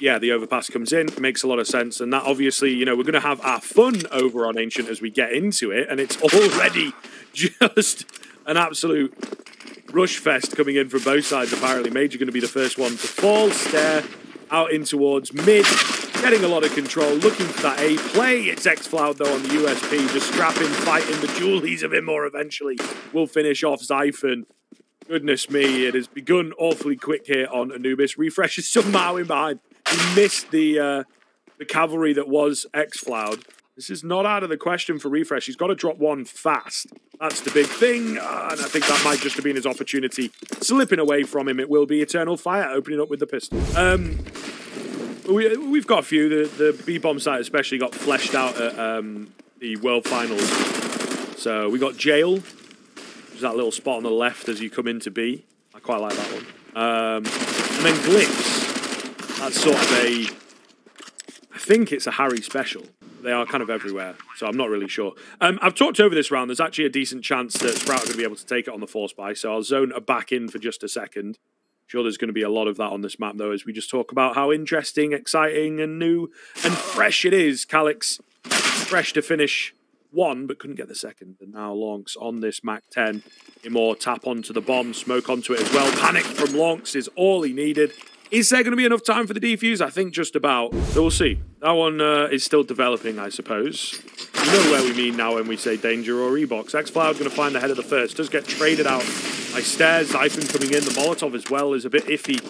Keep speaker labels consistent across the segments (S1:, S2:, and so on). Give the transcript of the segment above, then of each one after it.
S1: yeah, the overpass comes in, makes a lot of sense. And that obviously, you know, we're going to have our fun over on Ancient as we get into it. And it's already just an absolute rush fest coming in from both sides, apparently. Major going to be the first one to fall, stare out in towards mid, getting a lot of control, looking for that A play. It's XFloud, though, on the USP, just scrapping, fighting the dualies of him, or eventually will finish off Zyphon. Goodness me, it has begun awfully quick here on Anubis. Refresh is somehow in behind. He missed the cavalry that was XFloud. This is not out of the question for Refresh. He's got to drop one fast. That's the big thing. And I think that might just have been his opportunity. Slipping away from him, it will be Eternal Fire, opening up with the pistol. We've got a few. The B-bomb site especially got fleshed out at the World Finals. So we got Jail. There's that little spot on the left as you come into B. I quite like that one. And then Glitz. That's sort of a... I think it's a Harry special. They are kind of everywhere, so I'm not really sure. I've talked over this round. There's actually a decent chance that Sprout are going to be able to take it on the force buy, so I'll zone a back in for just a second. Sure, there's going to be a lot of that on this map, though, as we just talk about how interesting, exciting, and new and fresh it is. Calyx, fresh to finish one, but couldn't get the second. And now Lonks on this Mac 10. Immor tap onto the bomb, smoke onto it as well. Panic from Lonks is all he needed. Is there going to be enough time for the defuse? I think just about. So we'll see. That one is still developing, I suppose. You know where we mean now when we say danger or Ebox. XFloud going to find the head of the first. Does get traded out by Stairs. Zyphon coming in. The Molotov as well is a bit iffy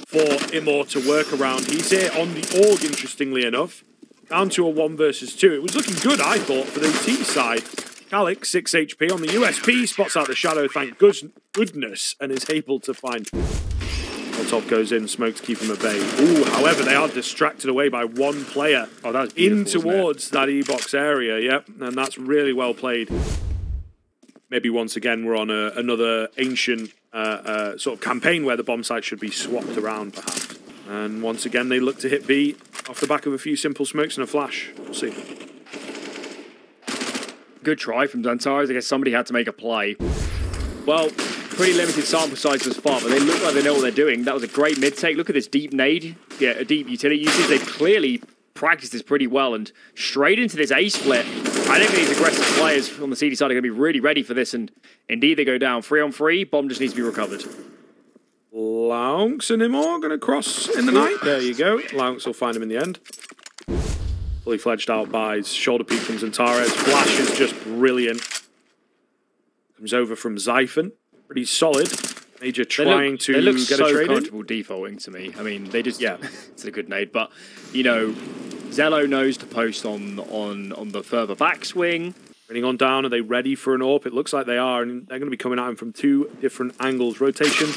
S1: for Immor to work around. He's here on the Org, interestingly enough. Down to a 1 versus 2. It was looking good, I thought, for the T side. Calyx, 6 HP on the USP. Spots out the shadow, thank goodness, and is able to find... Molotov goes in, smokes keep him at bay. Ooh, however, they are distracted away by one player in towards that E-box area. Yep, and that's really well played. Maybe once again we're on another ancient sort of campaign where the bomb site should be swapped around, perhaps. And once again, they look to hit B off the back of a few simple smokes and a flash. We'll see.
S2: Good try from XANTARES. I guess somebody had to make a play. Well, pretty limited sample size thus far, but they look like they know what they're doing. That was a great mid-take. Look at this deep nade. Yeah, a deep utility usage. They've clearly practiced this pretty well, and straight into this A-split. I think these aggressive players on the CD side are going to be really ready for this, and indeed they go down. 3-on-3, bomb just needs to be recovered.
S1: Lounks and Immor going to cross in the night. There you go. Lounks will find him in the end. Fully fledged out by shoulder peek from XANTARES. Flash is just brilliant. Comes over from Zyphon. Pretty solid. Major trying to get a trade in. They look
S2: so comfortable defaulting to me. I mean, they just... Yeah, it's a good nade. But, you know, ZywOo knows to post on the further backswing.
S1: Running on down. Are they ready for an AWP? It looks like they are. And they're going to be coming at him from 2 different angles. Rotation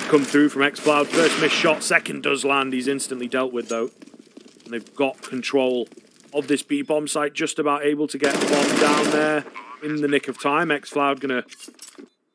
S1: come through from XFloud. First missed shot. Second does land. He's instantly dealt with, though. And they've got control of this B-bomb site. Just about able to get the bomb down there in the nick of time. XFloud going to...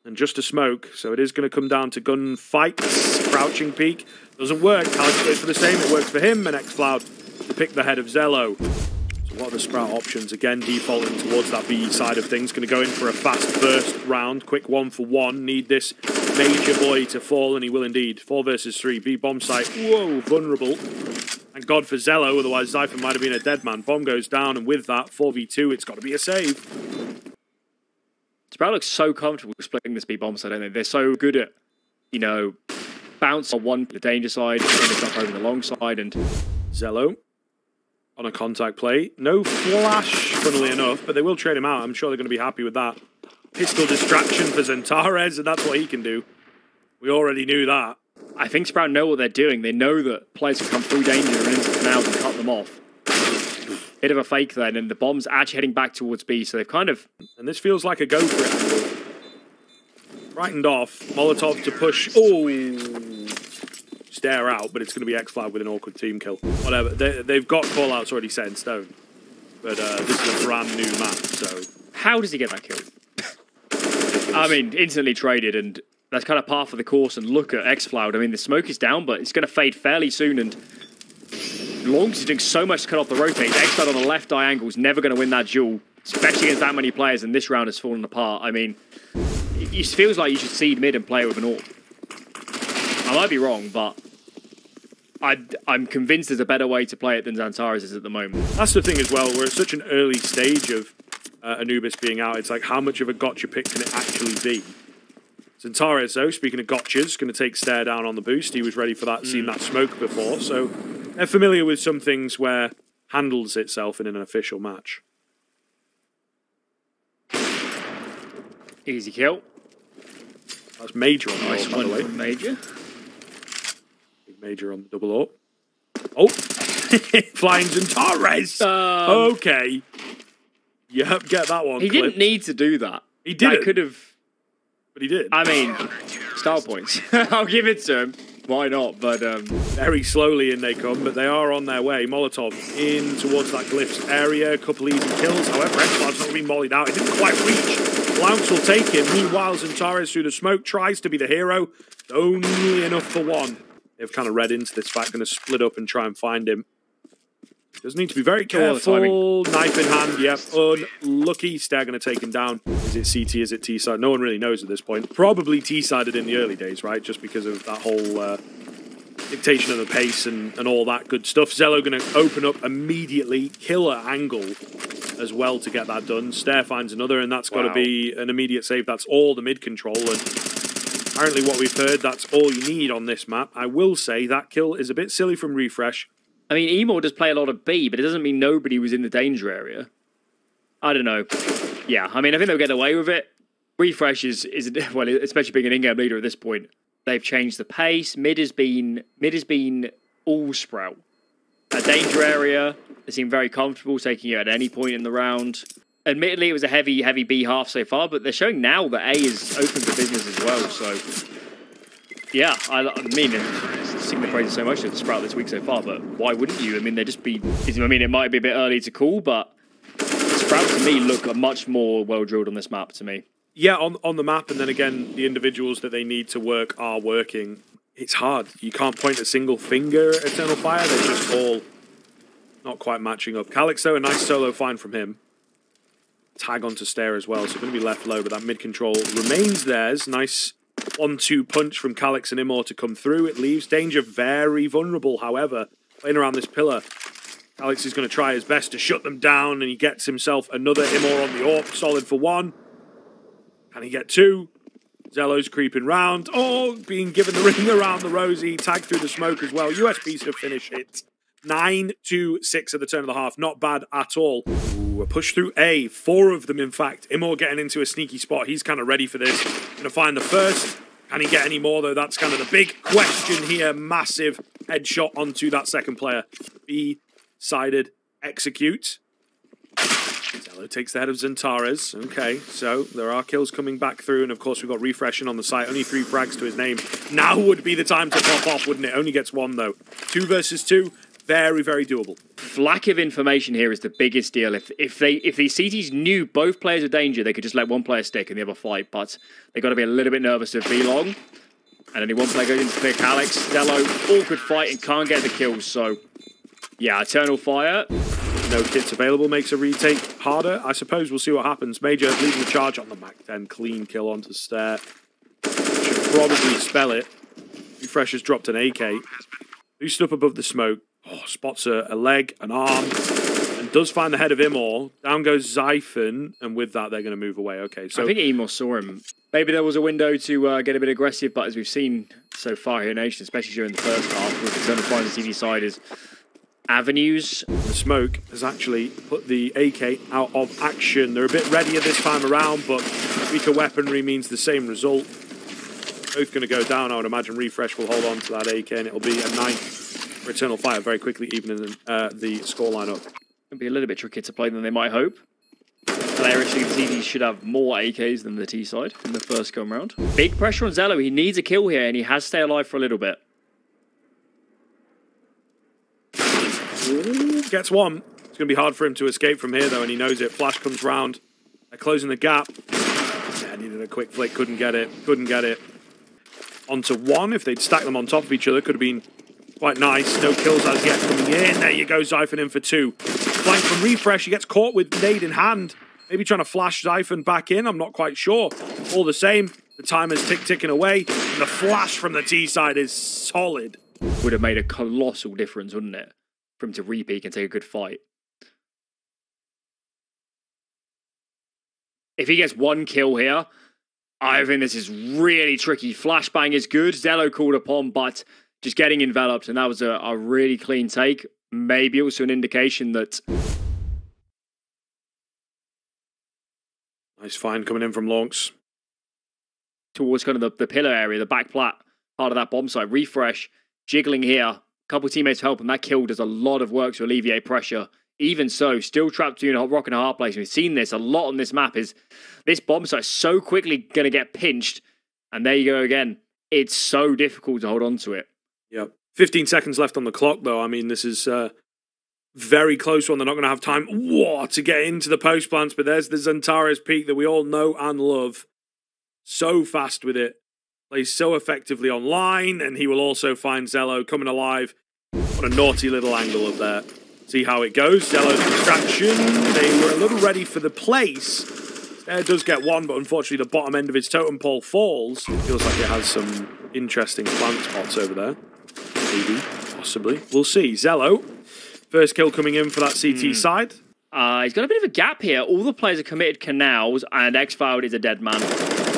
S1: And just a smoke, so it is going to come down to gunfights. Crouching peek. Doesn't work. Calyx goes for the same. It works for him, and XFloud to pick the head of ZywOo. So what are the Sprout options? Again, defaulting towards that B side of things. Going to go in for a fast first round. Quick 1-for-1. Need this major boy to fall, and he will indeed. 4 versus 3. B bomb site. Whoa, vulnerable. Thank God for ZywOo, otherwise Zyphon might have been a dead man. Bomb goes down, and with that, 4v2, it's got to be a save.
S2: Sprout looks so comfortable splitting this B-bomb side, don't they? They're so good at, you know, bounce on one the danger side, and then jump over the long side, and...
S1: ZywOo on a contact play. No flash, funnily enough, but they will trade him out. I'm sure they're going to be happy with that. Pistol distraction for XANTARES, and that's what he can do. We already knew that.
S2: I think Sprout know what they're doing. They know that players can come through danger and into canals and cut them off. Bit of a fake then, and the bomb's actually heading back towards B, so they've kind of...
S1: And this feels like a go for it angle. Frightened off. Molotov to push. Oh! Stare out, but it's going to be XFloud with an awkward team kill. Whatever. They've got call-outs already set in stone. But this is a brand new map, so...
S2: How does he get that kill? I mean, instantly traded, and that's kind of par for the course, and look at XFloud. I mean, the smoke is down, but it's going to fade fairly soon, and... Longs is doing so much to cut off the rotates. XFloud on the left diagonal is never going to win that duel, especially against that many players, and this round has fallen apart. I mean, it feels like you should seed mid and play with an AWP. I might be wrong, but I'm convinced there's a better way to play it than XANTARES is at the moment.
S1: That's the thing as well. We're at such an early stage of Anubis being out. It's like, how much of a gotcha pick can it actually be? XANTARES, though, speaking of gotchas, going to take Stare down on the boost. He was ready for that, seen that smoke before. So they're familiar with some things where handles itself in an official match.
S2: Easy kill.
S1: That's Major on the
S2: Nice
S1: by the way.
S2: One Major.
S1: Big Major on the double up. Oh, flying XANTARES. Okay. Yep, get that one.
S2: He didn't need to do that.
S1: He did.
S2: I could have.
S1: But he did.
S2: I mean, style points. I'll give it to him. Why not? But
S1: very slowly in they come, but they are on their way. Molotov in towards that glyphs area. A couple easy kills. However, Xbox not being mollied out. It didn't quite reach. Lounce will take him. Meanwhile, XANTARES through the smoke tries to be the hero. Only enough for one. They've kind of read into this fact. Going to split up and try and find him. Does need to be very careful. Knife in hand, yep. Unlucky. Stare going to take him down. Is it CT? Is it T-side? No one really knows at this point. Probably T-sided in the early days, right? Just because of that whole dictation of the pace and all that good stuff. ZywOo going to open up immediately. Killer angle as well to get that done. Stare finds another, and that's got to be an immediate save. That's all the mid control. And apparently what we've heard, that's all you need on this map. I will say that kill is a bit silly from Refresh.
S2: I mean, Emo does play a lot of B, but it doesn't mean nobody was in the danger area. I don't know. Yeah, I mean, I think they'll get away with it. Refresh is well, especially being an in-game leader at this point. They've changed the pace. Mid has been all sprout. A danger area. They seem very comfortable taking it at any point in the round. Admittedly, it was a heavy B half so far, but they're showing now that A is open for business as well. So, yeah, I mean, sing the praises so much of Sprout this week so far, but why wouldn't you? I mean, they just be. I mean, it might be a bit early to call, but Sprout to me look much more well drilled on this map to me.
S1: Yeah, on the map, and then again, the individuals that they need to work are working. It's hard. You can't point a single finger at Eternal Fire. They're just all not quite matching up. Calyx, though, a nice solo find from him. Tag onto Stare as well, so going to be left low, but that mid control remains theirs. Nice 1-2 punch from Calyx and Immor to come through. It leaves Danger very vulnerable, however, playing around this pillar. Calyx is going to try his best to shut them down, and he gets himself another Immor on the AWP, solid for one. Can he get two? ZywOo's creeping round. Oh, being given the ring around the rosy. Tag through the smoke as well. USP to finish it. 9-6 at the turn of the half. Not bad at all. Ooh, a push through A. 4 of them, in fact. Immor getting into a sneaky spot. He's kind of ready for this. Going to find the first. Can he get any more, though? That's kind of the big question here. Massive headshot onto that second player. B-sided execute. ZywOo takes the head of XANTARES. Okay, so there are kills coming back through, and of course we've got Refreshing on the site. Only 3 frags to his name. Now would be the time to pop off, wouldn't it? Only gets 1, though. 2 versus 2. Very, very doable.
S2: Lack of information here is the biggest deal. If these CTs knew both players are danger, they could just let one player stick and the other fight. But they've got to be a little bit nervous of B long. And only one player goes into clear Calyx. ZywOo, all good fight and can't get the kills. So, yeah, Eternal Fire.
S1: No kits available makes a retake harder. I suppose we'll see what happens. Major leading the charge on the Mac 10. Clean kill onto Stare. Should probably spell it. Refresh has dropped an AK. Boost up above the smoke. Oh, spots a leg, an arm, and does find the head of Immor. Down goes Zyphon, and with that, they're going to move away. Okay, so
S2: I think Immor saw him. Maybe there was a window to get a bit aggressive, but as we've seen so far here in Nation, especially during the first half, with Eternal Fire on the TV side, is avenues.
S1: The smoke has actually put the AK out of action. They're a bit readier this time around, but weaker weaponry means the same result. Both going to go down. I would imagine Refresh will hold on to that AK, and it'll be a 9 for Eternal Fire very quickly, even in the scoreline up.
S2: It'll be a little bit trickier to play than they might hope. Hilariously, the TDs should have more AKs than the T side in the first go round. Big pressure on ZywOo. He needs a kill here, and he has to stay alive for a little bit.
S1: Ooh, gets one. It's going to be hard for him to escape from here, though, and he knows it. Flash comes round. They're closing the gap. Yeah, needed a quick flick. Couldn't get it. Couldn't get it. Onto 1. If they'd stacked them on top of each other, could have been quite nice. No kills as yet coming in. There you go, Zyphon in for 2. Flank from Refresh. He gets caught with nade in hand. Maybe trying to flash Zyphon back in. I'm not quite sure. All the same, the timer's ticking away. And the flash from the T side is solid.
S2: would have made a colossal difference, wouldn't it? For him to re-peak and take a good fight. If he gets one kill here, I think this is really tricky. Flashbang is good. ZywOo called upon, but just getting enveloped, and that was a really clean take. Maybe also an indication that...
S1: Nice find coming in from Lonks.
S2: Towards kind of the pillar area, the back plat part of that bomb site. Refresh, jiggling here. A couple of teammates help, and that kill does a lot of work to alleviate pressure. Even so, still trapped between a rock and a hard place. We've seen this a lot on this map. Is this bomb site so quickly going to get pinched? And there you go again. It's so difficult to hold on to it.
S1: Yep. 15 seconds left on the clock, though. I mean, this is very close one. They're not going to have time to get into the post plants. But there's the XANTARES peak that we all know and love. So fast with it. Plays so effectively online. And he will also find ZywOo coming alive. What a naughty little angle up there. See how it goes. ZywOo's distraction. They were a little ready for the place. There does get one, but unfortunately the bottom end of his totem pole falls. It feels like it has some interesting plant spots over there. Maybe, possibly. We'll see. ZywOo, first kill coming in for that CT side.
S2: He's got a bit of a gap here. All the players are committed canals, and Xfoud is a dead man.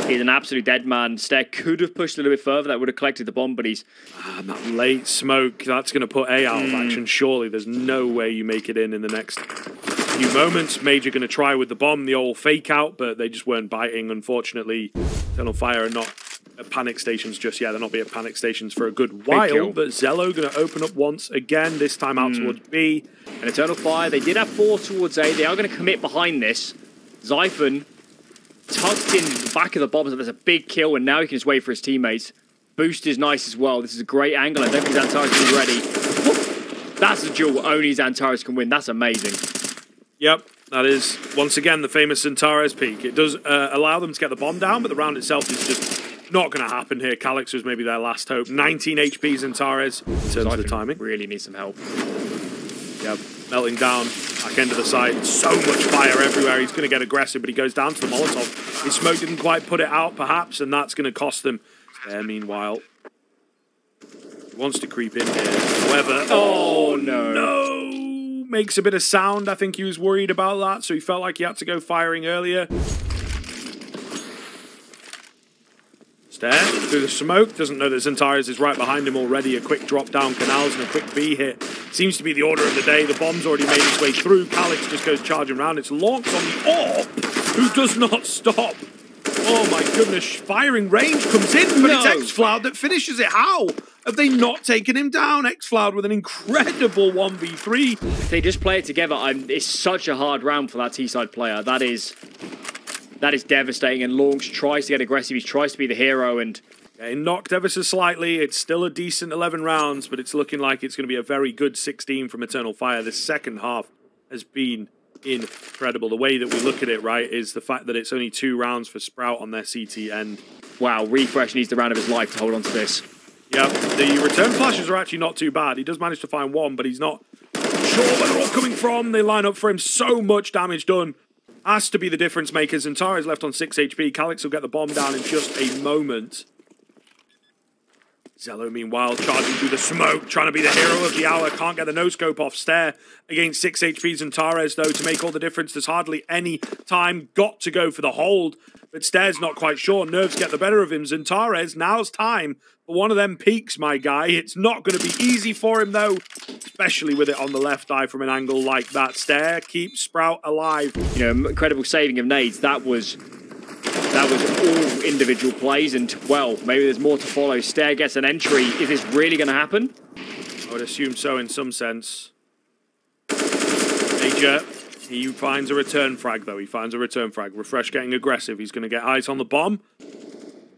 S2: He's an absolute dead man. Stair could have pushed a little bit further. That would have collected the bomb, but he's...
S1: And that late smoke, that's going to put A out of action, surely. There's no way you make it in the next few moments. Major going to try with the bomb, the old fake out, but they just weren't biting, unfortunately. Eternal Fire are not at panic stations just yet. They'll not be at panic stations for a good while, but ZywOo going to open up once again, this time out towards B.
S2: And Eternal Fire, they did have 4 towards A. They are going to commit behind this. Zyphon tucked in the back of the bomb, so there's a big kill, and now he can just wait for his teammates. Boost is nice as well. This is a great angle. I don't think XANTARES is ready. That's a duel only XANTARES can win. That's amazing.
S1: Yep, that is, once again, the famous XANTARES peak. It does allow them to get the bomb down, but the round itself is just not going to happen here. Calyx was maybe their last hope. 19 HP XANTARES in terms of the timing.
S2: Really needs some help.
S1: Yep, melting down, back end of the site. So much fire everywhere. He's going to get aggressive, but he goes down to the Molotov. His smoke didn't quite put it out, perhaps, and that's going to cost them. There, meanwhile, he wants to creep in here. However,
S2: oh no.
S1: Makes a bit of sound. I think he was worried about that, so he felt like he had to go firing earlier. Stair through the smoke. Doesn't know that XANTARES is right behind him already. A quick drop down canals and a quick B hit. Seems to be the order of the day. The bomb's already made its way through. Calyx just goes charging around. It's Lonks on the AWP, who does not stop. Oh my goodness. Firing range comes in, but it's Xfloud that finishes it. How have they not taken him down? Xfloud with an incredible 1v3.
S2: If they just play it together, it's such a hard round for that T-side player. That is devastating, and Lonks tries to get aggressive. He tries to be the hero, and...
S1: knocked ever so slightly. It's still a decent 11 rounds, but it's looking like it's going to be a very good 16 from Eternal Fire. The second half has been incredible. The way that we look at it, right, is the fact that it's only 2 rounds for Sprout on their CT end.
S2: Wow, Refresh needs the round of his life to hold on to this.
S1: Yeah, the return flashes are actually not too bad. He does manage to find one, but he's not sure where they're all coming from. They line up for him. So much damage done. Has to be the difference makers. XANTARES left on 6 HP. Calyx will get the bomb down in just a moment. ZywOo, meanwhile, charging through the smoke, trying to be the hero of the hour. Can't get the no-scope off. Stair against 6 HP XANTARES, though, to make all the difference. There's hardly any time. Got to go for the hold, but Stair's not quite sure. Nerves get the better of him. XANTARES, now's time for one of them peaks, my guy. It's not going to be easy for him, though, especially with it on the left eye from an angle like that. Stair keeps Sprout alive.
S2: You know, incredible saving of nades. That was all individual plays, and, well, maybe there's more to follow. Stair gets an entry. Is this really going to happen?
S1: I would assume so in some sense. Major, he finds a return frag, though. He finds a return frag. Refresh getting aggressive. He's going to get eyes on the bomb.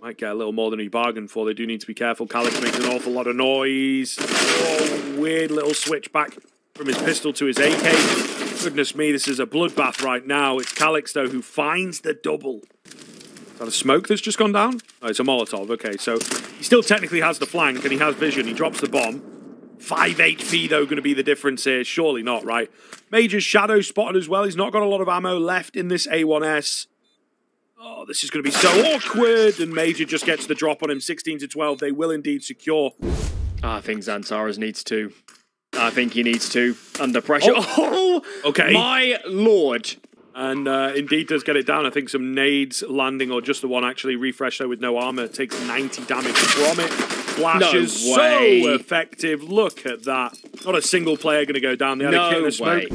S1: Might get a little more than he bargained for. They do need to be careful. Calyx makes an awful lot of noise. Oh, weird little switch back from his pistol to his AK. Goodness me, this is a bloodbath right now. It's Calyx, though, who finds the double. Is that a smoke that's just gone down? Oh, it's a Molotov. Okay, so he still technically has the flank and he has vision. He drops the bomb. 5 HP, though, going to be the difference here. Surely not, right? Major's shadow spotted as well. He's not got a lot of ammo left in this A1S. Oh, this is going to be so awkward. And Major just gets the drop on him. 16 to 12. They will indeed secure
S2: I think XANTARES needs to. I think he needs to. Under pressure. Oh,
S1: okay.
S2: My lord.
S1: And indeed does get it down. I think some nades landing, or just the one actually. Refresh though with no armor. Takes 90 damage from it. Flashes
S2: No way.
S1: so effective. Look at that. Not a single player going to go down. They had a kit and a smoke.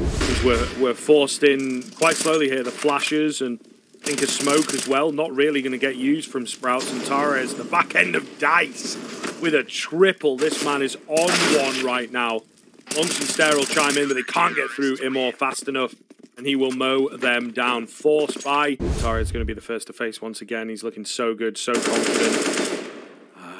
S1: We're forced in quite slowly here. The flashes and I think a smoke as well. Not really going to get used from Sprouts and XANTARES. The back end of Dice with a triple. This man is on one right now. Lonks and Stare will chime in, but they can't get through Immor fast enough. And he will mow them down. Forced by. XANTARES is going to be the first to face once again. He's looking so good, so confident.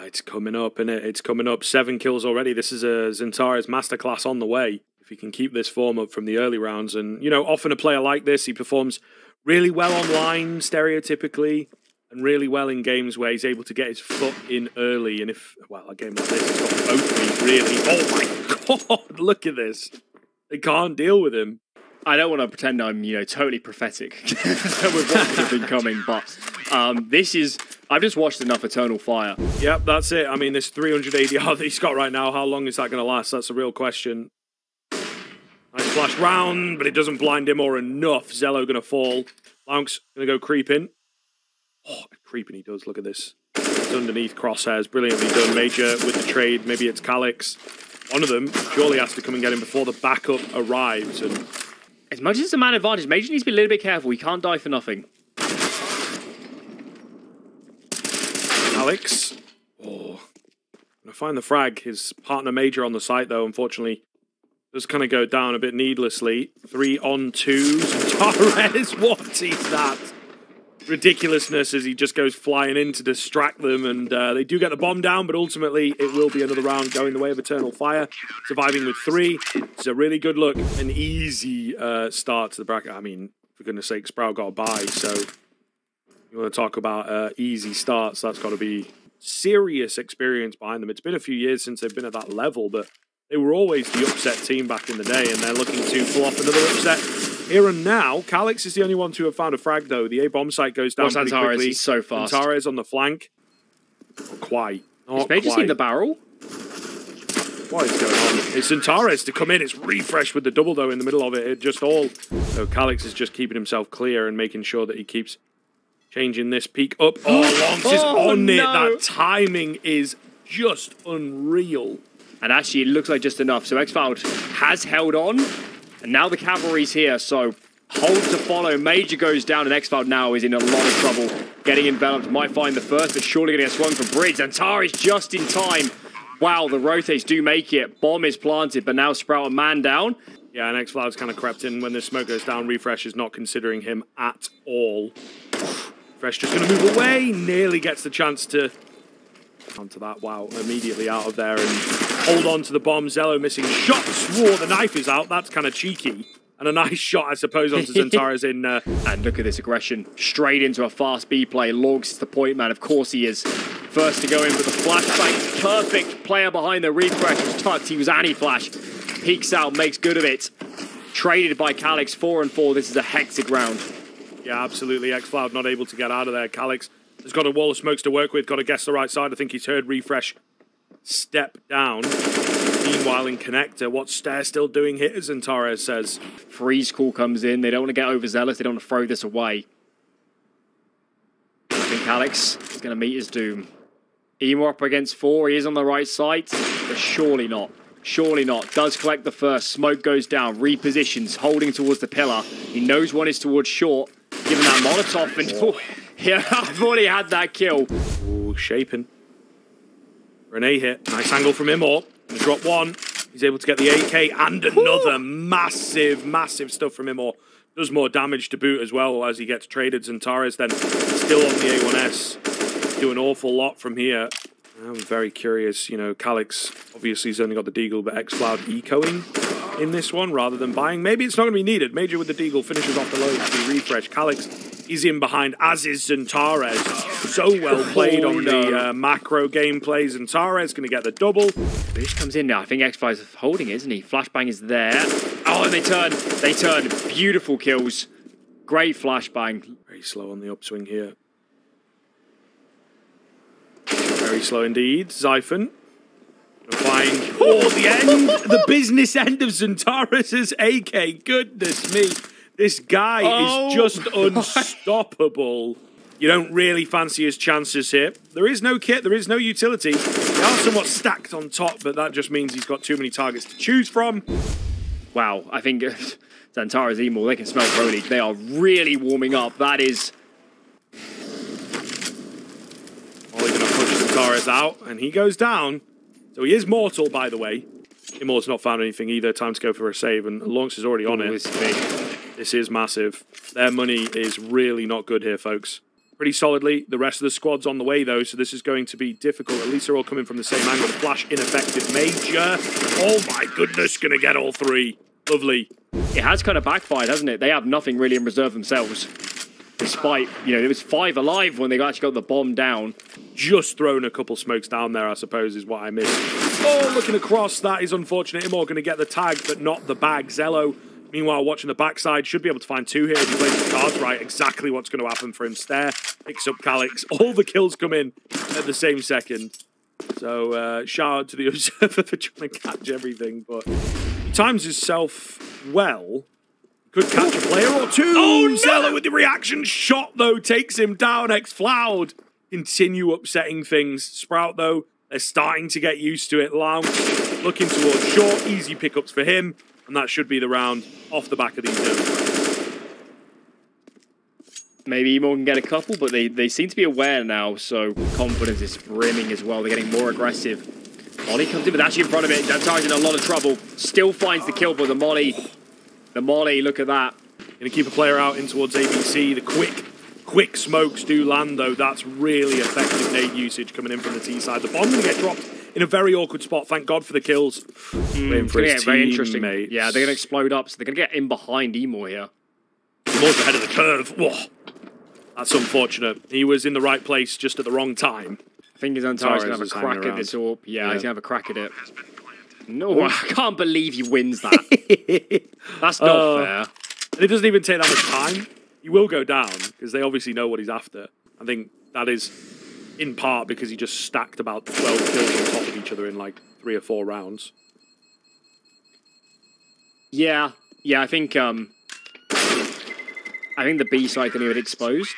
S1: It's coming up, innit? It's coming up. 7 kills already. This is a XANTARES masterclass on the way. If he can keep this form up from the early rounds. And, you know, often a player like this, he performs really well online, stereotypically, and really well in games where he's able to get his foot in early. And if, well, a game like this has got both feet, really. Oh my God, look at this. They can't deal with him.
S2: I don't want to pretend I'm, you know, totally prophetic with what's been coming, but this is... I've just watched enough Eternal Fire.
S1: Yep, that's it. I mean, this 300 ADR that he's got right now, how long is that going to last? That's a real question. Nice flash round, but it doesn't blind him or enough. Zello going to fall. Lonks going to go creeping. Oh, creeping he does. Look at this. It's underneath crosshairs. Brilliantly done. Major with the trade. Maybe it's Calix. One of them surely has to come and get him before the backup arrives. And
S2: as much as it's a man advantage, Major needs to be a little bit careful. He can't die for nothing.
S1: Alex. Oh. Gonna find the frag. His partner Major on the site, though, unfortunately, does kind of go down a bit needlessly. 3-on-2. XANTARES, what is that? Ridiculousness as he just goes flying in to distract them, and they do get the bomb down, but ultimately it will be another round going the way of Eternal Fire. Surviving with 3. It's a really good look. An easy start to the bracket. I mean, for goodness sake, Sprout got a bye, so you want to talk about easy starts, that's got to be serious experience behind them. It's been a few years since they've been at that level, but they were always the upset team back in the day, and they're looking to pull off another upset here and now. Calix is the only one to have found a frag, though. The A-bomb site goes down pretty quickly.
S2: He's so fast.
S1: XANTARES on the flank. Not quite.
S2: Is Major seen the barrel?
S1: What is going on? It's XANTARES to come in. It's refreshed with the double, though, in the middle of it. It just all... So Calix is just keeping himself clear and making sure that he keeps changing this peak up. Oh, Lonks is on it. That timing is just unreal.
S2: And actually, it looks like just enough. So xFloud has held on. And now the cavalry's here, so hold to follow. Major goes down, and xFloud now is in a lot of trouble. Getting enveloped, might find the first, but surely going to get swung from bridge. XANTARES just in time. Wow, the rotates do make it. Bomb is planted, but now Sprout a man down.
S1: Yeah, and xFloud's kind of crept in when the smoke goes down. Refresh is not considering him at all. Fresh just going to move away. Nearly gets the chance to... onto that. Wow, immediately out of there and hold on to the bomb. Zello missing shots. Whoa, the knife is out. That's kind of cheeky. And a nice shot, I suppose, onto XANTARES in...
S2: And look at this aggression. Straight into a fast B play. Logs is the point man. Of course he is. First to go in with the flashbang. Perfect player behind the refresh. Was tucked. He was anti-flash. Peeks out, makes good of it. Traded by Calix. 4-4. This is a hectic round.
S1: Yeah, absolutely. xFloud not able to get out of there. Calix has got a wall of smokes to work with. Got to guess the right side. I think he's heard refresh step down. Meanwhile, in connector, what's Stare still doing here, as XANTARES says.
S2: Freeze call comes in. They don't want to get overzealous. They don't want to throw this away. I think Calix is going to meet his doom. Emo up against 4. He is on the right side, but surely not. Surely not. Does collect the first. Smoke goes down. Repositions. Holding towards the pillar. He knows one is towards short. Given that Molotov. And yeah, I thought he had that kill.
S1: Ooh, shaping. Renee hit. Nice angle from Immor. Gonna drop one. He's able to get the AK and another massive, massive stuff from Immor. Does more damage to boot as well as he gets traded. XANTARES then still on the A1S. Do an awful lot from here. I'm very curious, you know, Calix obviously has only got the Deagle, but xFloud ecoing in this one rather than buying. Maybe it's not going to be needed. Major with the Deagle finishes off the load to be refresh. Calix is in behind, as is XANTARES. So well played on the macro gameplay. XANTARES going to get the double.
S2: Bridge comes in now. I think xFloud is holding it, isn't he? Flashbang is there. Oh, and they turn. They turn. Beautiful kills. Great flashbang.
S1: Very slow on the upswing here. Very slow indeed. Zyphon Find the end, the business end of XANTARES' AK. Goodness me, this guy is just unstoppable. You don't really fancy his chances here. There is no kit, there is no utility. They are somewhat stacked on top, but that just means he's got too many targets to choose from.
S2: Wow, I think XANTARES Emo, they can smell Pro League. They are really warming up. That is...
S1: Molly going to push XANTARES out, and he goes down. So he is mortal, by the way. Immor's not found anything either. Time to go for a save, and Launch is already on it.
S2: This is big.
S1: This is massive. Their money is really not good here, folks. Pretty solidly. The rest of the squad's on the way, though, so this is going to be difficult. At least they're all coming from the same angle. The flash ineffective. Major. Oh, my goodness. Going to get all three. Lovely.
S2: It has kind of backfired, hasn't it? They have nothing really in reserve themselves. Despite, you know, it was 5 alive when they actually got the bomb down.
S1: Just thrown a couple smokes down there, I suppose, is what I missed. Oh, looking across. That is unfortunate. Immor going to get the tag, but not the bag. ZywOo, meanwhile, watching the backside, should be able to find 2 here if he plays the cards right. Exactly what's going to happen for him. Stare, picks up Calyx. All the kills come in at the same second. So, shout out to the Observer for trying to catch everything, but he times himself well. Could catch a player or two. Oh, no! ZywOo with the reaction shot, though, takes him down. XCloud continue upsetting things. Sprout, though, they're starting to get used to it. Lounge looking towards short, easy pickups for him. And that should be the round off the back of these zones.
S2: Maybe Emo can get a couple, but they seem to be aware now, so confidence is brimming as well. They're getting more aggressive. Molly comes in with actually in front of it. XANTARES in a lot of trouble. Still finds the kill, but the Molly, look at that.
S1: Going to keep a player out in towards ABC. The quick smokes do land, though. That's really effective nade usage coming in from the T side. The bomb going to get dropped in a very awkward spot. Thank God for the kills.
S2: It's going to get very interesting. Mates. Yeah, they're going to explode up, so they're going to get in behind Emo here.
S1: Emor's ahead of the curve. Whoa. That's unfortunate. He was in the right place just at the wrong time.
S2: I think XANTARES going to have a crack at this AWP. Yeah, he's going to have a crack at it. No, I can't believe he wins that. That's not fair.
S1: And it doesn't even take that much time. He will go down, because they obviously know what he's after. I think that is in part because he just stacked about 12 kills on top of each other in like 3 or 4 rounds.
S2: Yeah, I think the B side can get exposed.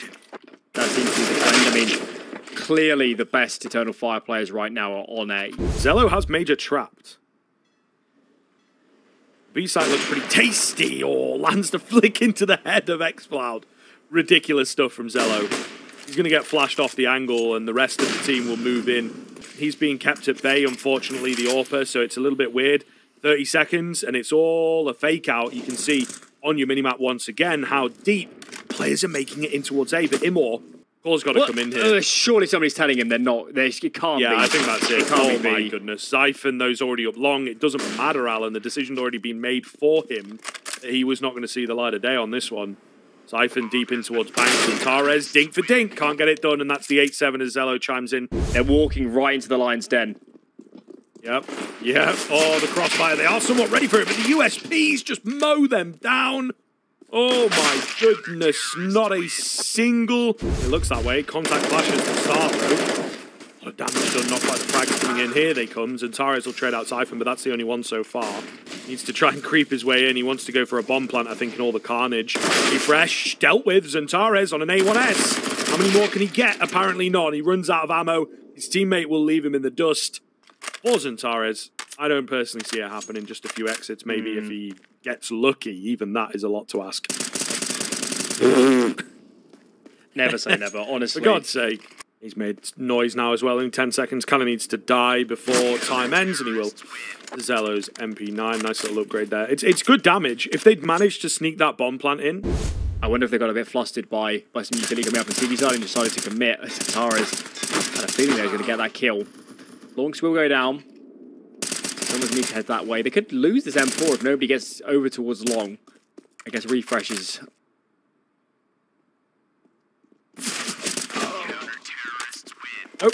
S2: That seems to be the trend. I mean, clearly the best Eternal Fire players right now are on A.
S1: ZywOo has Major trapped. B-side looks pretty tasty. Oh, lands the flick into the head of XCloud. Ridiculous stuff from ZywOo. He's going to get flashed off the angle, and the rest of the team will move in. He's being kept at bay, unfortunately, the AWPer, so it's a little bit weird. 30 seconds, and it's all a fake out. You can see on your minimap once again how deep players are making it in towards A, but Immor, Cole's got to come in here.
S2: Surely somebody's telling him they're not. It can't be.
S1: Yeah, I think that's it. Oh my goodness. Zyphon, those already up long. It doesn't matter, Alan. The decision's already been made for him. He was not going to see the light of day on this one. Zyphon deep in towards Banks and XANTARES. Dink for dink. Can't get it done, and that's the 8-7 as ZywOo chimes in.
S2: They're walking right into the lion's den.
S1: Yep. Oh, the crossfire. They are somewhat ready for it, but the USPs just mow them down. Oh my goodness, not a single... It looks that way. Contact flashes to start, though. A lot of damage done, not quite the frags coming in. Here they come. XANTARES will trade out Zyphon, but that's the only one so far. Needs to try and creep his way in. He wants to go for a bomb plant, I think, in all the carnage. Refresh, dealt with. XANTARES on an A1S. How many more can he get? Apparently not. He runs out of ammo. His teammate will leave him in the dust. For XANTARES, I don't personally see it happening. Just a few exits, maybe, if he gets lucky. Even that is a lot to ask.
S2: Never say never, honestly.
S1: For God's sake. He's made noise now as well. In 10 seconds, kind of needs to die before time ends, and he will. ZywOo's MP9, nice little upgrade there. It's good damage. If they'd managed to sneak that bomb plant in.
S2: I wonder if they got a bit flustered by some utility coming up on TV side and decided to commit. XANTARES had a feeling they were going to get that kill. Longs will go down. Someone needs to head that way. They could lose this M4 if nobody gets over towards long. I guess refreshes.
S1: Oh,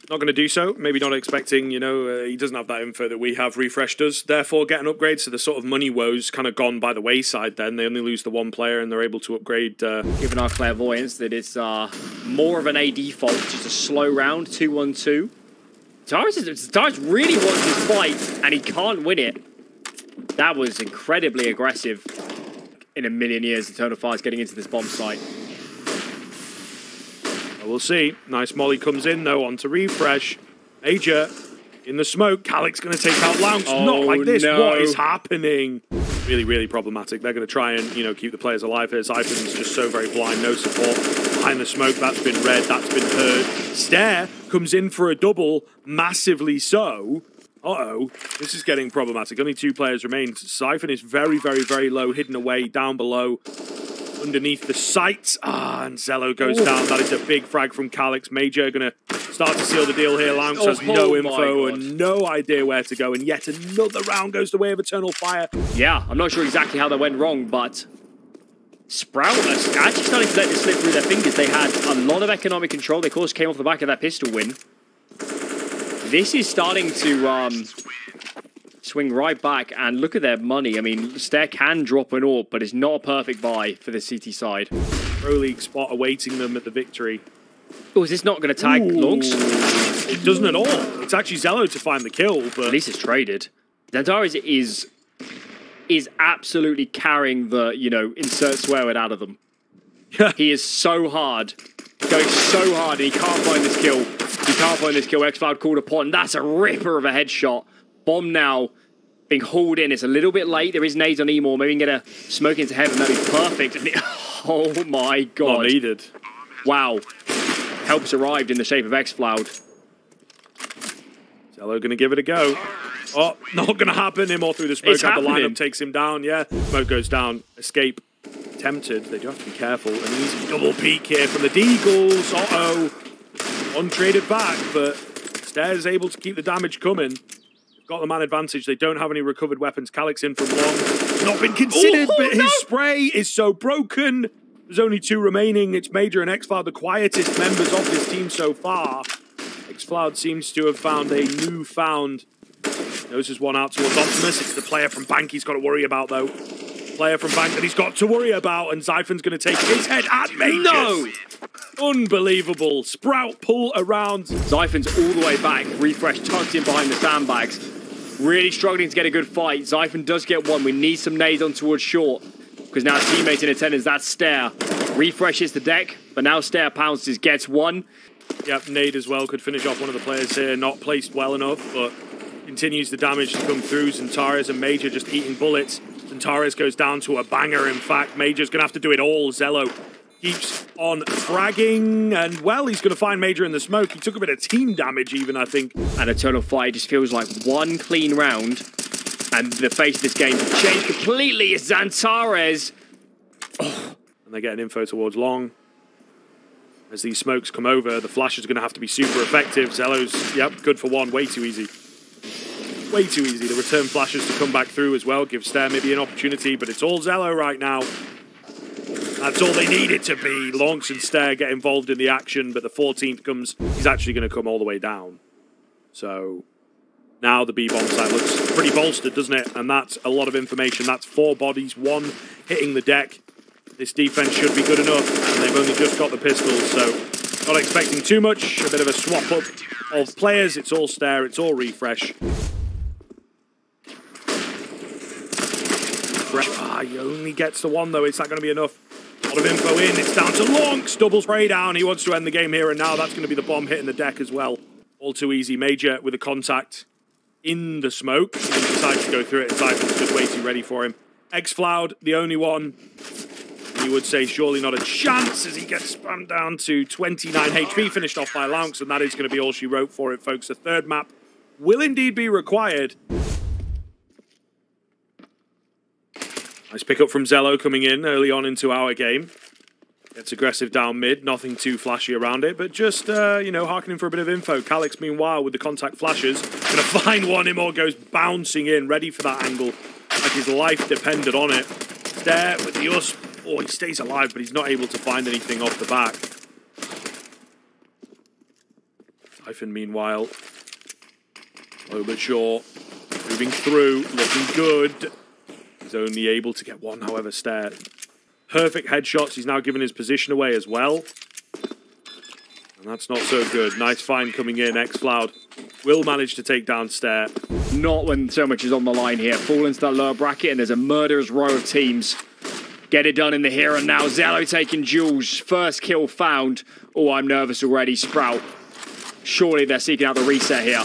S1: not going to do so. Maybe not expecting, you know, he doesn't have that info that we have. Refresh does. Therefore, get an upgrade. So the sort of money woes kind of gone by the wayside then. They only lose the one player and they're able to upgrade.
S2: Given our clairvoyance that it's more of an A default, just a slow round, 2-1-2. XANTARES really wants this fight, and he can't win it. That was incredibly aggressive. In a million years, Eternal Fire's getting into this bomb site.
S1: Well, we'll see. Nice molly comes in, though, on to refresh. Major in the smoke. Calic's going to take out lounce.
S2: Oh,
S1: not like this.
S2: no.
S1: What is happening? Really, really problematic. They're going to try and, you know, keep the players alive here. Zyphon's just so very blind. No support. Behind the smoke, that's been read. That's been heard. Stare comes in for a double. Massively so. Uh-oh. This is getting problematic. Only 2 players remain. Zyphon is very, very, very low. Hidden away down below. Underneath the sights. And ZywOo goes down. That is a big frag from Calyx. Major going to start to seal the deal here. Lounce has no info and no idea where to go. And yet another round goes the way of Eternal Fire.
S2: Yeah, I'm not sure exactly how that went wrong, but Sprout are actually starting to let this slip through their fingers. They had a lot of economic control. They, of course, came off the back of that pistol win. This is starting to swing right back, and look at their money. I mean, Stare can drop an AWP, but it's not a perfect buy for the CT side.
S1: Pro League spot awaiting them at the victory.
S2: Oh, is this not going to tag Longs?
S1: It doesn't at all. It's actually ZywOo to find the kill, but...
S2: At least it's traded. XANTARES is absolutely carrying the, you know, insert swear word out of them. He is so hard. Going so hard, and he can't find this kill. He can't find this kill. XCloud called upon. That's a ripper of a headshot. Bomb now being hauled in. It's a little bit late. There is nades on Emor. Maybe we can get a smoke into heaven. That'd be perfect. And oh my god.
S1: Not needed.
S2: Wow. Help's arrived in the shape of XCloud.
S1: ZywOo going to give it a go. Oh, not going to happen. Emor through the smoke. The lineup takes him down. Yeah. Smoke goes down. Escape. Tempted. They do have to be careful. An easy double peek here from the Deagles. Uh-oh. Untraded back, but Stare is able to keep the damage coming. They've got the man advantage. They don't have any recovered weapons. Calyx in from long. It's not been considered, but his spray is so broken. There's only 2 remaining. It's Major and XCloud, the quietest members of this team so far. XCloud seems to have found a newfound. Noses one out towards Optimus. It's the player from Bank he's got to worry about, though. Player from Bank that he's got to worry about, and Zyphon's going to take his head at Major. No! Unbelievable. Sprout pull around.
S2: Zyphon's all the way back. Refresh tucked in behind the sandbags. Really struggling to get a good fight. Zyphon does get one. We need some nades on towards short, because now teammate in attendance, that's Stare. Refresh hits the deck, but now Stare pounces, gets one.
S1: Yep, nade as well. Could finish off one of the players here. Not placed well enough, but continues the damage to come through. XANTARES and Major just eating bullets. XANTARES goes down to a banger, in fact. Major's going to have to do it all. ZywOo keeps on fragging, and, well, he's going to find Major in the smoke. He took a bit of team damage even, I think.
S2: And Eternal Fire just feels like one clean round, and the face of this game changed completely. It's XANTARES.
S1: Oh. And they're getting info towards long. As these smokes come over, the flash is going to have to be super effective. ZywOo's, yep, good for one. Way too easy. Way too easy. The return flashes to come back through as well. Give Stare maybe an opportunity, but it's all ZywOo right now. That's all they need it to be. Longs and Stare get involved in the action, but the 14th comes. He's actually going to come all the way down. So now the B-bomb site looks pretty bolstered, doesn't it? And that's a lot of information. That's 4 bodies, 1 hitting the deck. This defense should be good enough, and they've only just got the pistols, so not expecting too much. A bit of a swap up of players. It's all Stare, it's all refresh. He only gets the 1, though. It's not going to be enough. A lot of info in. It's down to Lonks. Double spray down. He wants to end the game here and now. That's going to be the bomb hitting the deck as well. All too easy. Major with a contact in the smoke. He decides to go through it, and Zyphon's just way too ready for him. XCloud, the only one. You would say surely not a chance as he gets spammed down to 29 HP. Finished off by Lonks, and that is going to be all she wrote for it, folks. The 3rd map will indeed be required. Nice pick up from ZywOo coming in early on into our game. Gets aggressive down mid, nothing too flashy around it, but just, you know, harkening for a bit of info. Calyx, meanwhile, with the contact flashes, gonna find one. Emor goes bouncing in, ready for that angle, like his life depended on it. Stare with the USP. Oh, he stays alive, but he's not able to find anything off the back. Zyphon, meanwhile, slow but sure, moving through, looking good. He's only able to get 1, however, Stare. Perfect headshots. He's now given his position away as well. And that's not so good. Nice find coming in. xCloud will manage to take down Stare.
S2: Not when so much is on the line here. Fall into that lower bracket and there's a murderer's row of teams. Get it done in the here and now. ZywOo taking Jules. First kill found. Oh, I'm nervous already. Sprout. Surely they're seeking out the reset here.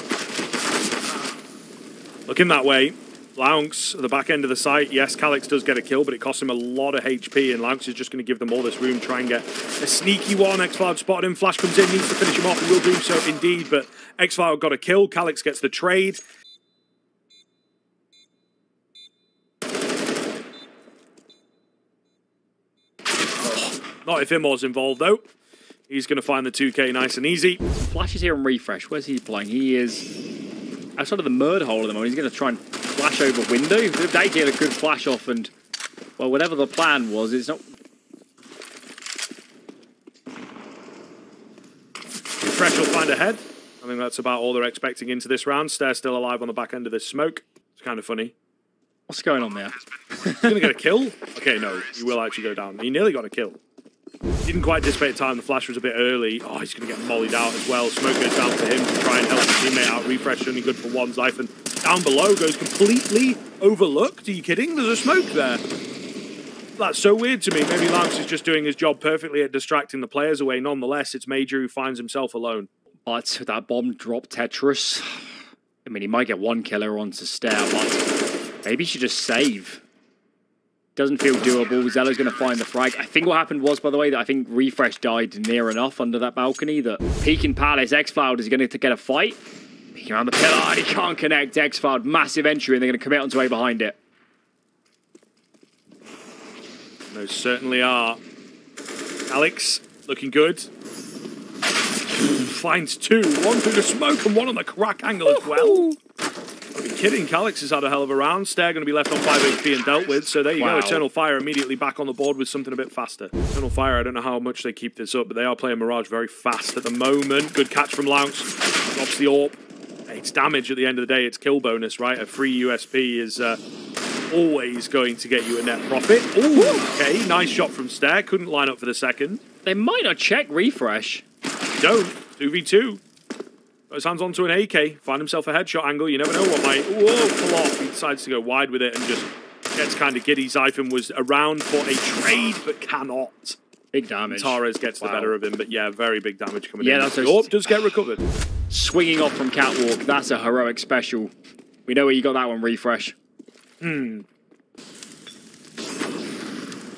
S1: Looking that way. Lounx at the back end of the site. Yes, Calyx does get a kill, but it costs him a lot of HP, and Lounx is just going to give them all this room, try and get a sneaky one. xCloud spotted him. Flash comes in, needs to finish him off, and will do so indeed, but xCloud got a kill. Calyx gets the trade. Not if Imor's involved, though. He's going to find the 2K nice and easy.
S2: Flashes here on Refresh. Where's he playing? He is outside of the murder hole at the moment. He's going to try and flash over window. They get a good flash off and, well, whatever the plan was, it's not...
S1: Refresh will find a head. I think that's about all they're expecting into this round. Stare still alive on the back end of this smoke. It's kind of funny.
S2: What's going on there?
S1: He's going to get a kill? Okay, no, he will actually go down. He nearly got a kill. Didn't quite dissipate time. The flash was a bit early. Oh, he's going to get mollied out as well. Smoke goes down for him to try and help his teammate out. Refresh only good for one. Zyphon down below goes completely overlooked. Are you kidding? There's a smoke there. That's so weird to me. Maybe Lance is just doing his job perfectly at distracting the players away. Nonetheless, it's Major who finds himself alone.
S2: But that bomb drop Tetris. I mean, he might get one killer onto Stare, but maybe he should just save. Doesn't feel doable. ZywOo's going to find the frag. I think what happened was, by the way, that I think Refresh died near enough under that balcony that peeking Palace, xCloud is going to get a fight. Peeking around the pillar, and he can't connect. xCloud, massive entry, and they're going to commit onto A behind it.
S1: Those certainly are. Alex, looking good. Finds two. One through the smoke and one on the crack angle as well. Are you kidding? Calyx has had a hell of a round. Stare going to be left on 5 HP and dealt with. So there you go. Eternal Fire immediately back on the board with something a bit faster. Eternal Fire, I don't know how much they keep this up, but they are playing Mirage very fast at the moment. Good catch from Lounx. Drops the AWP. It's damage at the end of the day. It's kill bonus, right? A free USP is always going to get you a net profit. Ooh, okay. Nice shot from Stare. Couldn't line up for the second.
S2: They might not check Refresh.
S1: Don't. 2v2. Got his hands onto an AK, find himself a headshot angle. You never know what might pull off. He decides to go wide with it and just gets kind of giddy. Zyphon was around for a trade, but cannot.
S2: Big damage.
S1: XANTARES gets the better of him, but yeah, very big damage coming in.
S2: Yeah, that's
S1: does get recovered.
S2: Swinging off from Catwalk, that's a heroic special. We know where you got that one, Refresh.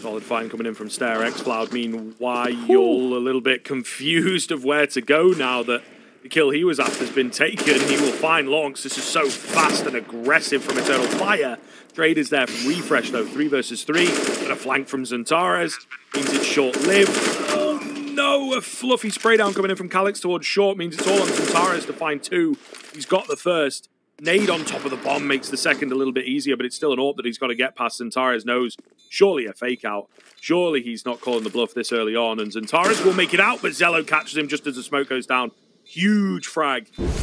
S1: Solid find coming in from Stare. xCloud, meanwhile, you're a little bit confused of where to go now that the kill he was after has been taken. He will find Lonks. This is so fast and aggressive from Eternal Fire. Trade is there from Refresh, though. 3 versus 3. But a flank from XANTARES. Means it's short-lived. Oh, no! A fluffy spray down coming in from Calyx towards short. Means it's all on XANTARES to find 2. He's got the first. Nade on top of the bomb makes the second a little bit easier, but it's still an AWP that he's got to get past. XANTARES knows surely a fake out. Surely he's not calling the bluff this early on. And XANTARES will make it out, but ZywOo catches him just as the smoke goes down. Huge frag. Nice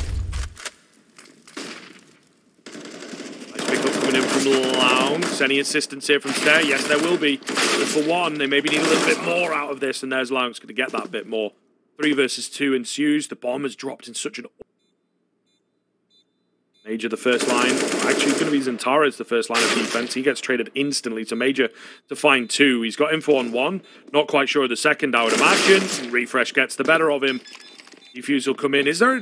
S1: pick up coming in from Lounx. Any assistance here from Stare? Yes, there will be. But for one, they maybe need a little bit more out of this, and there's Lounx going to get that bit more. 3 versus 2 ensues. The bomb has dropped in such an... Major, the first line. Actually, it's going to be XANTARES, the first line of defense. He gets traded instantly to Major to find 2. He's got info on 1. Not quite sure of the second, I would imagine. Refresh gets the better of him. Defuse will come in. Is there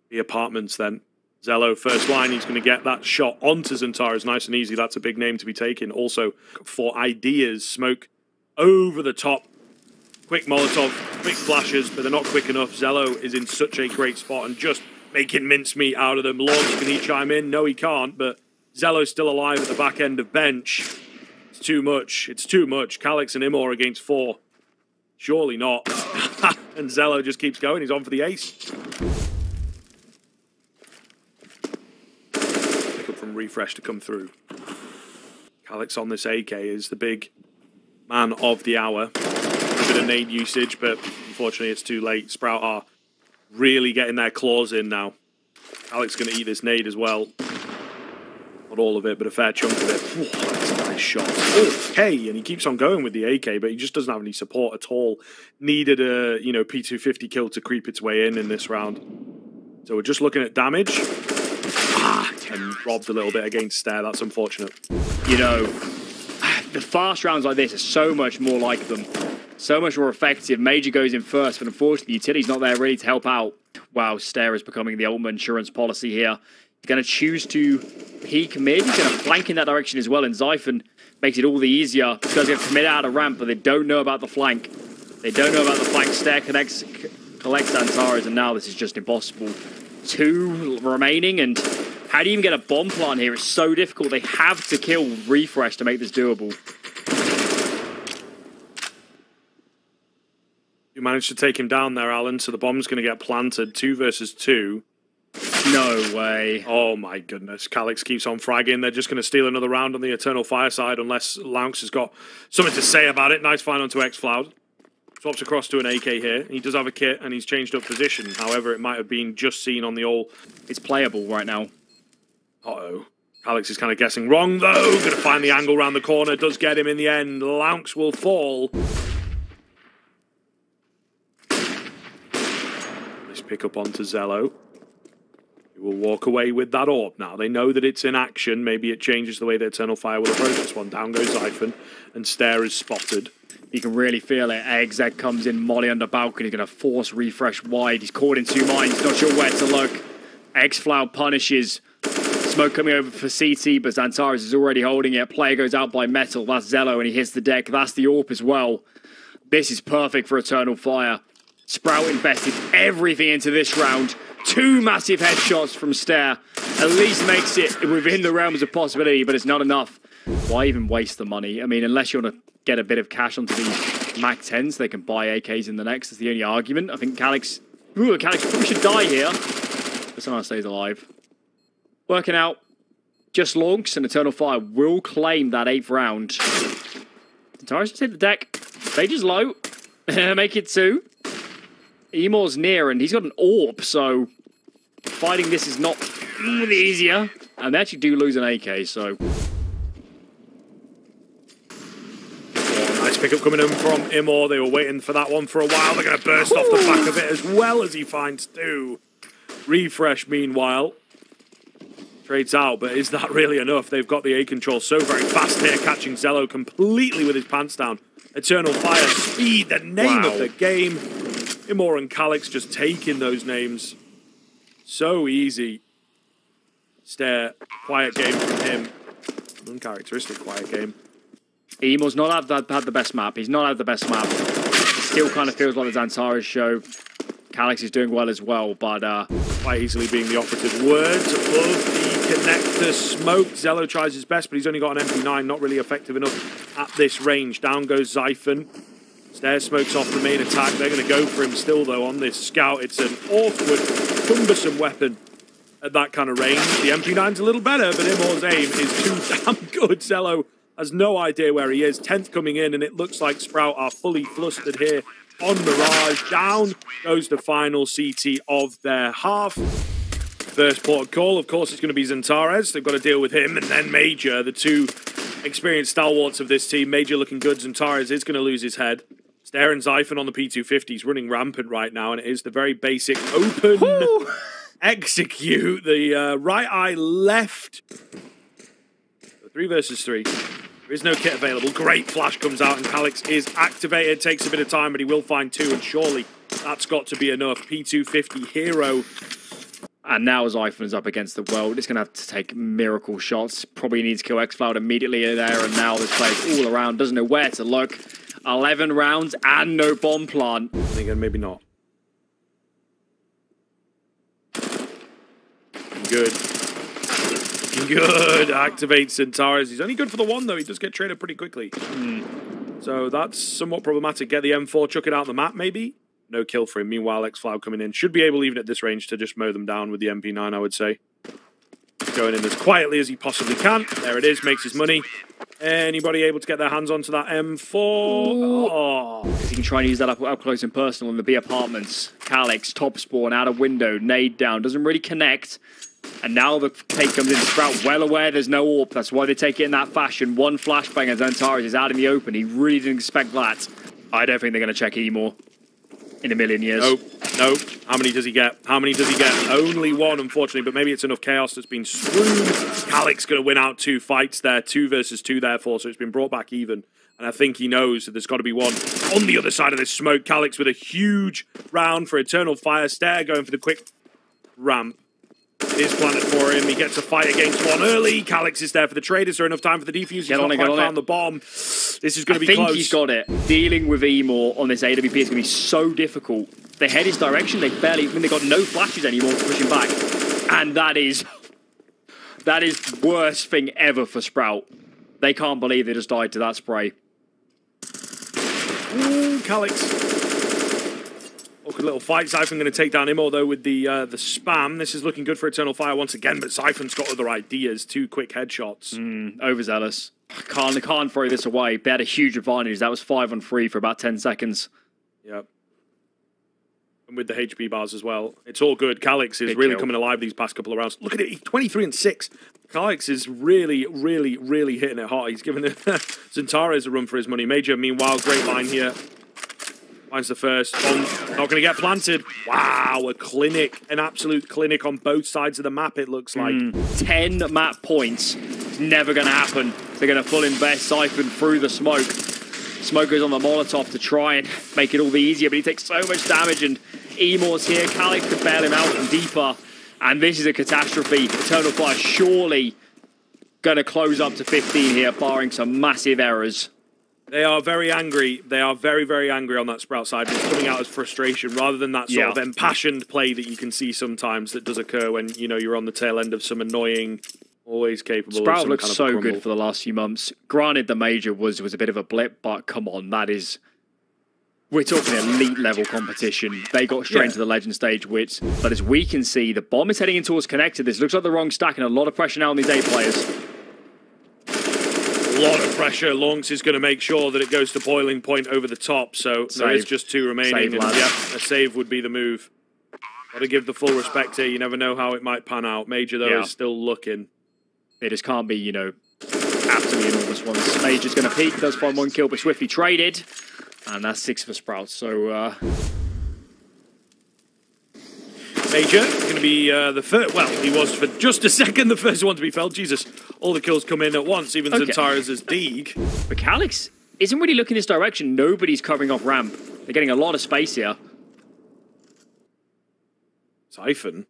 S1: the apartments then? ZywOo first line. He's going to get that shot onto XANTARES nice and easy. That's a big name to be taken. Also for ideas, smoke over the top. Quick Molotov, quick flashes, but they're not quick enough. ZywOo is in such a great spot and just making mincemeat out of them. Launch, can he chime in? No, he can't, but ZywOo's still alive at the back end of bench. It's too much. It's too much. Calyx and Imor against 4. Surely not. And ZywOo just keeps going. He's on for the ace. Pick up from Refresh to come through. Calyx on this AK is the big man of the hour. A bit of nade usage, but unfortunately it's too late. Sprout are really getting their claws in now. Calyx going to eat this nade as well. Not all of it, but a fair chunk of it. Whoa, that's a nice shot. Okay, and he keeps on going with the AK, but he just doesn't have any support at all. Needed a, you know, P250 kill to creep its way in this round. So we're just looking at damage. And robbed a little bit against Stare. That's unfortunate.
S2: You know, the fast rounds like this are so much more like them. So much more effective. Major goes in first, but unfortunately, the utility's not there really to help out. Wow, Stare is becoming the ultimate insurance policy here. He's going to choose to peek mid. He's going to flank in that direction as well, and Zyphon makes it all the easier. These guys are going to commit out a ramp, but they don't know about the flank. They don't know about the flank. Stare collects XANTARES, and now this is just impossible. 2 remaining, and how do you even get a bomb plant here? It's so difficult. They have to kill Refresh to make this doable.
S1: You managed to take him down there, Alan, so the bomb's going to get planted. 2 versus 2.
S2: No way.
S1: Oh my goodness. Calyx keeps on fragging. They're just going to steal another round on the Eternal Fire side unless Lounx has got something to say about it. Nice find onto XFloud. Swaps across to an AK here. He does have a kit and he's changed up position. However, it might have been just seen on the all.
S2: It's playable right now.
S1: Uh-oh. Calyx is kind of guessing wrong though. Going to find the angle round the corner. Does get him in the end. Lounx will fall. Let's pick up onto ZywOo. He will walk away with that orb now. They know that it's in action. Maybe it changes the way the Eternal Fire will approach this one. Down goes Zyphon, and Stare is spotted.
S2: You can really feel it. XZ comes in, Molly under balcony, going to force Refresh wide. He's caught in 2 minds, not sure where to look. XFloud punishes. Smoke coming over for CT, but XANTARES is already holding it. Player goes out by Metal. That's ZywOo, and he hits the deck. That's the AWP as well. This is perfect for Eternal Fire. Sprout invested everything into this round. 2 massive headshots from Stare. At least makes it within the realms of possibility, but it's not enough. Why even waste the money? I mean, unless you want to get a bit of cash onto these Mac 10s, they can buy AKs in the next. That's the only argument. I think Calyx probably should die here, but somehow stays alive. Working out. Just launched, and Eternal Fire will claim that 8th round. XANTARES just hit the deck. Stage is low. Make it 2. Emor's near, and he's got an AWP, so fighting this is not the easier. And they actually do lose an AK, so...
S1: Nice pickup coming in from Emor. They were waiting for that one for a while. They're going to burst off the back of it as well as he finds 2. Refresh, meanwhile, trades out, but is that really enough? They've got the A control so very fast here, catching ZywOo completely with his pants down. Eternal Fire, speed, the name of the game. Emor and Calyx just taking those names. So easy. Stare, quiet game from him. Uncharacteristic quiet game.
S2: Emor's not had the best map. He's not had the best map. Still kind of feels like the XANTARES show. Calyx is doing well as well, but...
S1: quite easily being the operative words. Above the connector smoke. ZywOo tries his best, but he's only got an MP9. Not really effective enough at this range. Down goes Zyphon. Stare smokes off the main attack. They're going to go for him still, though, on this scout. It's an awkward, cumbersome weapon at that kind of range. The MP9's a little better, but Emor's aim is too damn good. ZywOo has no idea where he is. 10th coming in, and it looks like Sprout are fully flustered here on Mirage. Down goes the final CT of their half. First port of call, of course, it's going to be XANTARES. They've got to deal with him, and then Major, the 2 experienced stalwarts of this team. Major looking good. XANTARES is going to lose his head. Stare and Zyphon on the P250s running rampant right now, and it is the very basic open execute. The right eye left. 3 versus 3. There is no kit available. Great flash comes out, and Calyx is activated. Takes a bit of time, but he will find 2, and surely that's got to be enough. P250 hero.
S2: And now Zyphon is up against the world. It's going to have to take miracle shots. Probably needs to kill XFloud immediately there, and now this player's all around. Doesn't know where to look. 11 rounds and no bomb plant.
S1: Again, maybe not. Good. Good. Activates XANTARES. He's only good for the 1, though. He does get traded pretty quickly. So that's somewhat problematic. Get the M4, chuck it out on the map, maybe. No kill for him. Meanwhile, XFloud coming in. Should be able, even at this range, to just mow them down with the MP9, I would say. Going in as quietly as he possibly can. There it is. Makes his money. Anybody able to get their hands onto that M4? Oh.
S2: Because he can try and use that up close and personal in the B apartments. Calyx, top spawn, out of window, nade down. Doesn't really connect. And now the take comes in. Sprout well aware there's no AWP. That's why they take it in that fashion. One flashbang as XANTARES is out in the open. He really didn't expect that. I don't think they're going to check anymore in a million years.
S1: No. How many does he get? How many does he get? Only one, unfortunately, but maybe it's enough chaos that's been screwed. Calyx going to win out 2 fights there, 2 versus 2 therefore, so it's been brought back even. And I think he knows that there's got to be one on the other side of this smoke. Calyx with a huge round for Eternal Fire. Stair going for the quick ramp. It is planted for him. He gets a fight against one early. Calyx is there for the trade. Is there enough time for the defuse? He's not quite found the bomb. This is going to be close. I think
S2: he's got it. Dealing with Emor on this AWP is going to be so difficult. They head his direction. They barely, they've got no flashes anymore to push him back. And that is worst thing ever for Sprout. They can't believe they just died to that spray.
S1: Ooh, Calyx. Awkward little fight. Zyphon going to take down Imo, though, with the spam. This is looking good for Eternal Fire once again, but Zyphon's got other ideas. 2 quick headshots.
S2: Overzealous. Can't throw this away. They had a huge advantage. That was 5 on 3 for about 10 seconds.
S1: Yep. And with the HP bars as well. It's all good. Calyx is really coming alive these past couple of rounds. Look at it. He's 23 and 6. Calyx is really, really, really hitting it hard. He's giving XANTARES a run for his money. Major, meanwhile, great line here. Finds the first. Bomb not going to get planted. Wow, a clinic. An absolute clinic on both sides of the map, it looks like.
S2: 10 map points. It's never going to happen. They're going to full invest Zyphon through the smoke. Smoke goes on the Molotov to try and make it all the easier, but he takes so much damage, and Emor's here. Calyx could bail him out from deeper, and this is a catastrophe. Eternal Fire surely going to close up to 15 here, barring some massive errors.
S1: They are very angry. They are very, very angry on that Sprout side. It's coming out as frustration rather than that sort of impassioned play that you can see sometimes that does occur when, you know, you're on the tail end of some annoying, always capable
S2: Sprout
S1: of some
S2: looks
S1: kind of
S2: so
S1: crumble.
S2: good for the last few months. Granted, the major was a bit of a blip, but come on, that is... We're talking elite level competition. They got straight into the legend stage, but as we can see, the bomb is heading in towards connected. This looks like the wrong stack and a lot of pressure now on these A players.
S1: A lot of pressure. Longs is going to make sure that it goes to boiling point over the top, so there is just 2 remaining. And a save would be the move. Got to give the full respect here. You never know how it might pan out. Major, though, is still looking.
S2: It just can't be, you know, absolutely enormous ones. Major's going to peek, does find 1 kill, but swiftly traded. And that's 6 for Sprout, so...
S1: Major going to be the first... Well, he was for just a second the first one to be felled. Jesus, all the kills come in at once, even XANTARES' Deeg.
S2: But Calyx isn't really looking this direction. Nobody's covering off ramp. They're getting a lot of space here.
S1: Zyphon.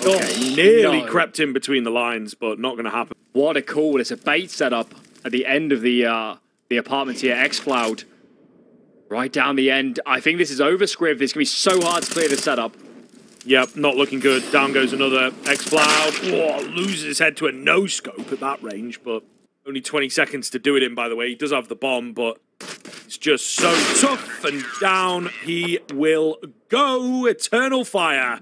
S1: Okay, nearly crept in between the lines, but not going to happen.
S2: What a call. It's a bait setup at the end of the apartments here. X-Cloud. Right down the end. I think this is over, Scriv. It's going to be so hard to clear the setup.
S1: Yep, not looking good. Down goes another X-Cloud. Oh, loses his head to a no-scope at that range, but only 20 seconds to do it in, by the way. He does have the bomb, but it's just so tough, and down he will go. Eternal Fire